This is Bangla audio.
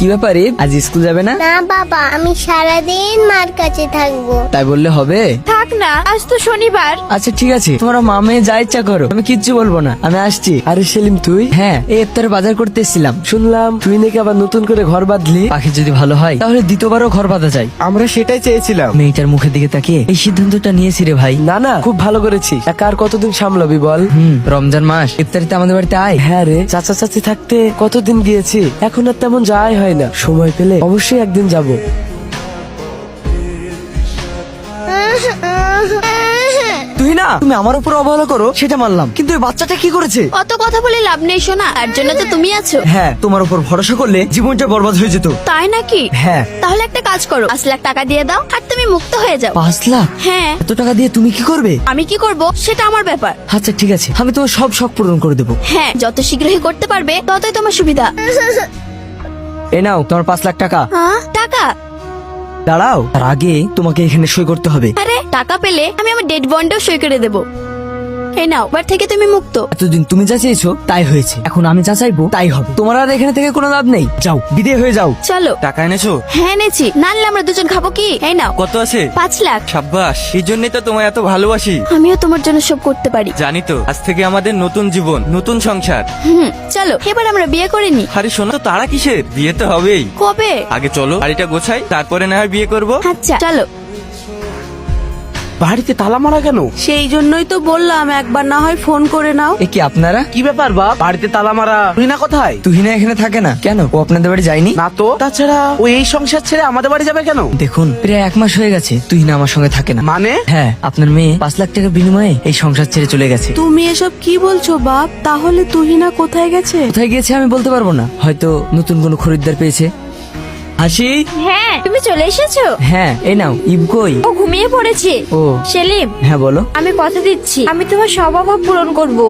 কি ব্যাপারে, আজ স্কুল যাবে না? না বাবা, আমি সারাদিন মার কাছে থাকবো। তাই বললে হবে? থাক না, আজ তো শনিবার। আচ্ছা ঠিক আছে, তোমরা মামে যা ইচ্ছা করো, আমি কিচ্ছু বলবো না, আমি আসছি। আরে সেলিম তুই? হ্যাঁ, এই ইফতারে বাজার করতে এসেছিলাম। শুনলাম তুই নাকি আবার নতুন করে ঘর বাঁধলি। পাখি যদি ভালো হয় তাহলে দ্বিতীয়বারও ঘর বাঁধা যায়। আমরা সেটাই চেয়েছিলাম। মেয়েটার মুখের দিকে তাকিয়ে এই সিদ্ধান্তটা নিয়েছি রে ভাই। না না, খুব ভালো করেছিস। একা আর কতদিন সামলাবি বল? রমজান মাস, ইফতারিতে আমাদের বাড়িতে আয়। হ্যাঁ রে, চাচা চাচি থাকতে কতদিন গিয়েছি, এখন আর তেমন যাওয়াই হয় না। সময় পেলে অবশ্যই একদিন যাব। তুই না, তুমি আমার উপর অবহেলা করো সেটা মানলাম, কিন্তু এই বাচ্চাটা কি করেছে? অত কথা বলে লাভ নেই সোনা, তার জন্য তো তুমি আছো। হ্যাঁ, তোমার উপর ভরসা করলে জীবনটা বরবাদ হয়ে যেত। তাই নাকি? হ্যাঁ। তাহলে একটা কাজ করো, 5 লাখ টাকা দিয়ে দাও আর তুমি মুক্ত হয়ে যাও। 5 লাখ? হ্যাঁ। এত টাকা দিয়ে তুমি কি করবে? আমি কি করব সেটা আমার ব্যাপার। আচ্ছা ঠিক আছে, আমি তোমার সব শখ পূরণ করে দেবো। হ্যাঁ, যত শীঘ্রই করতে পারবে ততই তোমার সুবিধা। এ নাও তোমার 5 লাখ টাকা। হ্যাঁ, টাকা? দাঁড়াও, তার আগে তোমাকে এখানে সই করতে হবে। আরে টাকা পেলে আমি আমার ডেড বন্ডেও সই করে দেবো। এই নাও, এবার থেকে তুমি মুক্ত। এতদিন তুমি যা চেয়েছো তাই হয়েছে, এখন আমি যা চাইবো তাই হবে। তোমার আর এখানে থেকে কোনো লাভ নেই, যাও বিদায় হয়ে যাও। চলো। টাকা এনেছো? হ্যাঁ এনেছি, নাহলে আমরা দুজন খাবো কি? এই নাও। কত আছে? 5 লাখ। সাব্বাস, এই জন্যই তো তোমায় এত ভালোবাসি। আমিও তোমার জন্য সব করতে পারি। জানি তো, আজ থেকে আমাদের নতুন জীবন, নতুন সংসার। চলো এবার আমরা বিয়ে করে নি। আরে শোনো তো, তারা কিসের? বিয়ে তো হবেই। কবে? আগে চলো বাড়িটা গোছাই, তারপরে না হয় বিয়ে করবো। আচ্ছা চলো। বাড়িতে তালা মারা কেন? সেই জন্যই তো বললাম একবার না হয় ফোন করে নাও। এ কি আপনারা? কি ব্যাপার বাপ, বাড়িতে তালা মারা? তুহিনা কোথায়? তুহিনা এখানে থাকে না কেন? ও আপনাদের বাড়ি যায়নি? না তো, তাছাড়া ও এই সংসার ছেড়ে আমাদের বাড়ি যাবে কেন? দেখুন, প্রায় 1 মাস হয়ে গেছে তুহিনা আমার সঙ্গে থাকে না। মানে? হ্যাঁ, আপনার মেয়ে 5 লাখ টাকার বিনিময়ে এই সংসার ছেড়ে চলে গেছে। তুমি এসব কি বলছো বাপ? তাহলে তুহিনা কোথায় গেছে? কোথায় গিয়েছে আমি বলতে পারবো না, হয়তো নতুন কোনো খরিদ্দার পেয়েছে। হাসি। হ্যাঁ, তুমি চলে এসেছো? হ্যাঁ, এই নাও। ইব কই? ও ঘুমিয়ে পড়েছে। ও সেলিম, হ্যাঁ বলো। আমি কথা দিচ্ছি, আমি তোমার সব অভাব পূরণ করব।